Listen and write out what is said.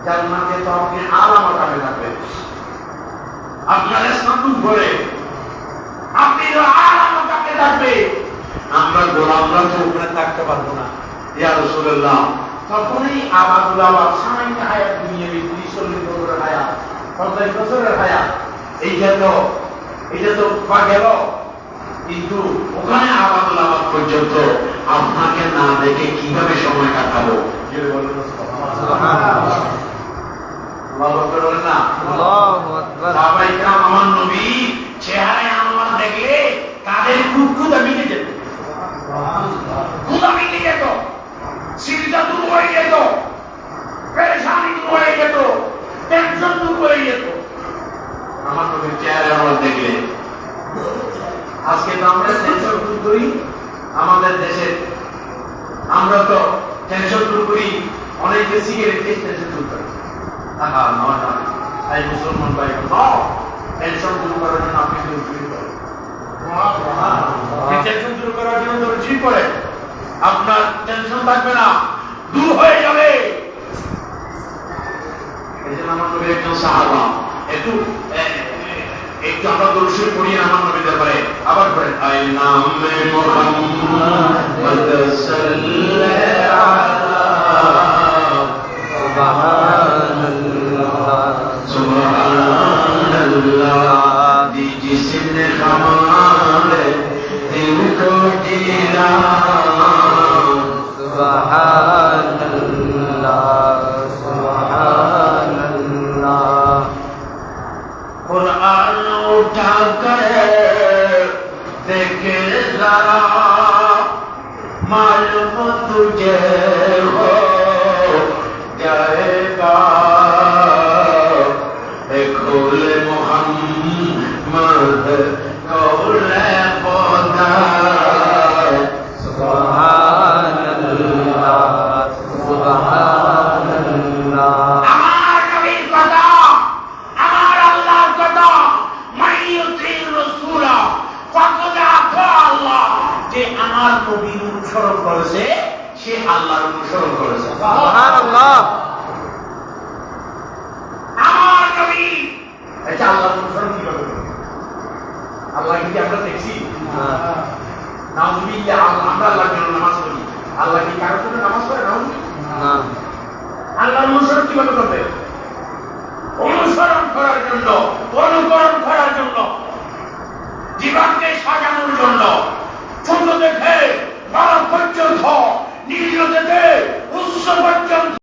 জান্নাতে তো আপনি আলা মাকামে থাকবেন, আপনার স্নাতক করে আপনি আলা মাকামে থাকবে। আমরা গোলামরা তো ওখানে থাকতে পারবো না। ইয়া রাসূলুল্লাহ, তখনই আবাদুল আবাদ সামান্য হায়াত, দুনিয়াবি 30-40 বছরের হায়াত, 50 বছরের হায়াত, এইটা তো পা গেল। কিন্তু ওখানে আবাদুল আবাদ পর্যন্ত আপনাকে না দেখে কিভাবে সময় কাটাবো? আমার নবী চেহারায় আমার দেখলে তাদের খুব ক্ষুধা মিটে যেত, ক্ষুধা মিটে যেত, চিন্তা দূর হয়ে যেত, পেরেশানি দূর হয়ে যেত, টেনশন দূর হয়ে যেত আমার নবীর চেহারায় আমার দেখলে। আজকে তো আমরা টেনশন দূর করি আমাদের দেশে, আমরা তো টেনশন দূর করি অনেকে সিগারেট খেয়ে টেনশন দূর করে। তাই মুসলমান ভাই টেনশন দূর করার জন্য আপনি দৌড় করেন, টেনশন দূর করার জন্য দৌড় করেন, আপনার টেনশন থাকবে না, দূর হয়ে যাবে। এই জন্য আমার নবীর একজন সাহাবা, একটু আমরা দর্শন করি আমার নবীর ব্যাপারে আবার করেন, আই নামে মুহাম্মদ सुबहानल्लाह दी जिसने हमारे दिल को जीना, सुबहानल्लाह सुबहानल्लाह। कुरान उठा कर देखे जरा, मालूम तुझे हो जाएगा, कौले मोहम्मद कौले खुदा, सुबहानल्लाह सुबहानल्लाह। আমার নবীর কথা, আমার আল্লাহর কথা, মাইয়ুতির রাসূলা ফাকাদ আতা আল্লাহ, যে আমার নবীর অনুসরণ করেছে সে আল্লাহর অনুসরণ করেছে। সুবহানাল্লাহ। আমার নবী এটা আল্লাহর অনুসরণ কিভাবে করবে? আল্লাহ কি আমরা দেখছি? নাউজুবিল্লাহ, আমরা আল্লাহর জন্য নামাজ পড়ি, আল্লাহ কি কারোর জন্য নামাজ পড়ে? না। আল্লাহর অনুসরণ কিভাবে করবে? অনুসরণ করার জন্য, অনুকরণ করার জন্য, জীবনকে সাজানোর জন্য, ছোট থেকে বড় পর্যন্ত, নিম্ন থেকে উচ্চ পর্যন্ত